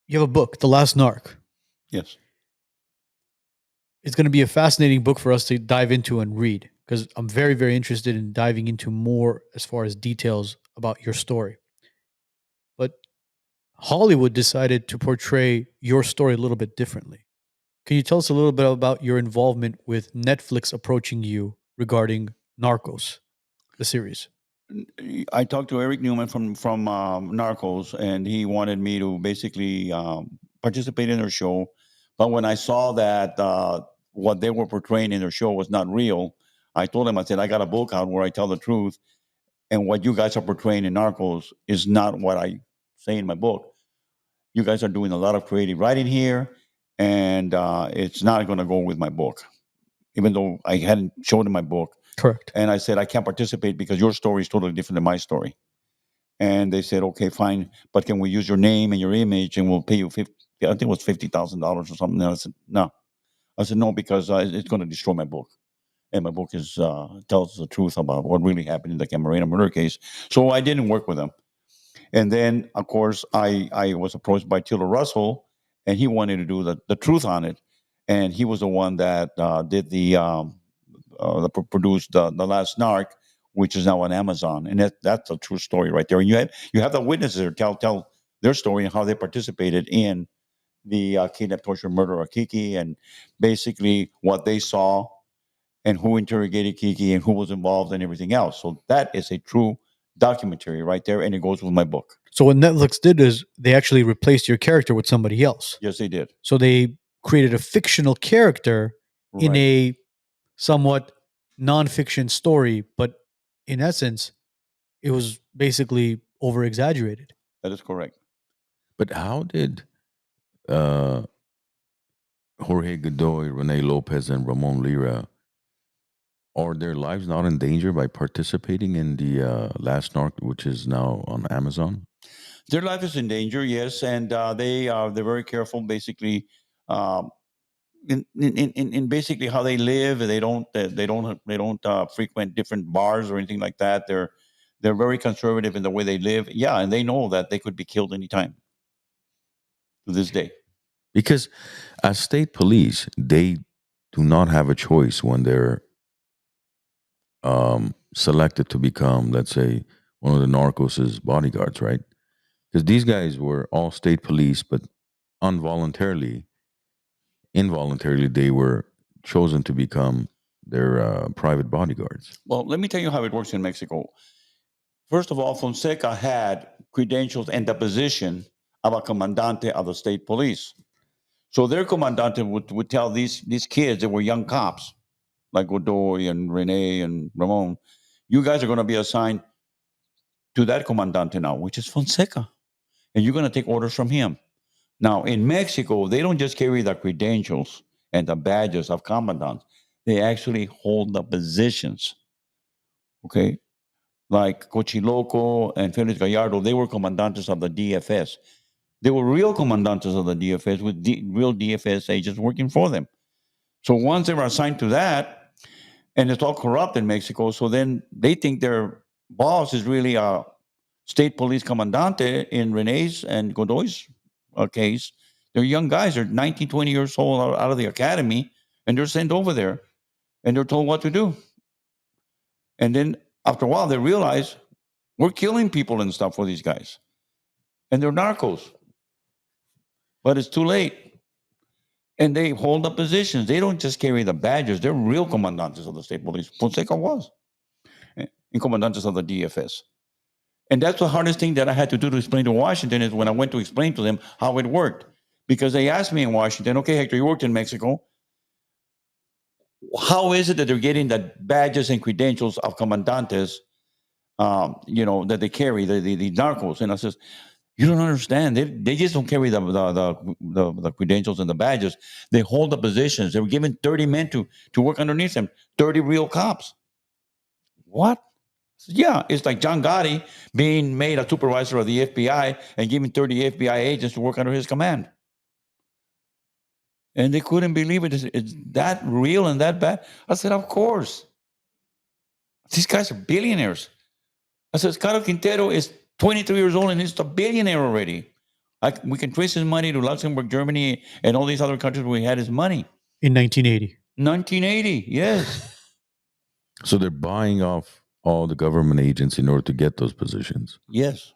You have a book, The Last Narc. Yes. It's going to be a fascinating book for us to dive into and read because I'm very, very interested in diving into more as far as details about your story. But Hollywood decided to portray your story a little bit differently. Can you tell us a little bit about your involvement with Netflix approaching you regarding Narcos, the series? I talked to Eric Newman from Narcos, and he wanted me to basically participate in their show. But when I saw that what they were portraying in their show was not real, I told him, I said, I got a book out where I tell the truth, and what you guys are portraying in Narcos is not what I say in my book. You guys are doing a lot of creative writing here, and it's not going to go with my book, even though I hadn't showed him my book. Correct. And I said, I can't participate because your story is totally different than my story. And they said, okay, fine, but can we use your name and your image and we'll pay you 50, I think it was $50,000 or something. And I said, no. I said, no, because it's going to destroy my book. And my book is tells the truth about what really happened in the Camarena murder case. So I didn't work with them. And then, of course, I was approached by Taylor Russell, and he wanted to do the truth on it. And he was the one that did produced the last Narc, which is now on Amazon, and that's a true story right there. And you have the witnesses there tell their story and how they participated in the kidnap, torture, murder of Kiki, and basically what they saw and who interrogated Kiki and who was involved and everything else. So that is a true documentary right there, and it goes with my book. So what Netflix did is they actually replaced your character with somebody else. Yes, they did. So they created a fictional character in Right. a somewhat nonfiction story, but in essence, it was basically over exaggerated. That is correct. But how did uh, Jorge Godoy, Rene Lopez, and Ramon Lira, are their lives not in danger by participating in the Last Narc, which is now on Amazon? Their life is in danger, yes, and they're very careful. Basically, um, in basically how they live. They don't frequent different bars or anything like that. They're very conservative in the way they live. Yeah, and they know that they could be killed anytime to this day. Because as state police, they do not have a choice when they're selected to become, let's say, one of the narcos' bodyguards, right? Because these guys were all state police, but involuntarily, they were chosen to become their private bodyguards. Well, let me tell you how it works in Mexico. First of all, Fonseca had credentials and the position of a comandante of the state police. So their comandante would tell these kids that were young cops, like Godoy and Rene and Ramon, you guys are going to be assigned to that comandante now, which is Fonseca. And you're going to take orders from him. Now, in Mexico, they don't just carry the credentials and the badges of commandants, they actually hold the positions. Okay. Like Cochiloco and Felix Gallardo, they were comandantes of the DFS. They were real comandantes of the DFS with real DFS agents working for them. So once they were assigned to that, and it's all corrupt in Mexico, so then they think their boss is really a state police commandante in Rene's and Godoy's case. They're young guys. They're 19, 20 years old out of the academy, and they're sent over there, and they're told what to do. And then after a while, they realize we're killing people and stuff for these guys, and they're narcos. But it's too late. And they hold up positions. They don't just carry the badges. They're real commandantes of the state police. Fonseca was, and commandantes of the DFS. And that's the hardest thing that I had to do to explain to Washington is when I went to explain to them how it worked. Because they asked me in Washington, okay, Hector, you worked in Mexico. How is it that they're getting the badges and credentials of commandantes, that they carry, the narcos? And I says, you don't understand. They just don't carry the credentials and the badges. They hold the positions. They were given 30 men to work underneath them, 30 real cops. What? Yeah, it's like John Gotti being made a supervisor of the FBI and giving 30 FBI agents to work under his command. And they couldn't believe it. It's that real and that bad? I said, of course. These guys are billionaires. I said, Caro Quintero is 23 years old and he's a billionaire already. We can trace his money to Luxembourg, Germany, and all these other countries where he had his money. In 1980. 1980, yes. So they're buying off all the government agents in order to get those positions. Yes.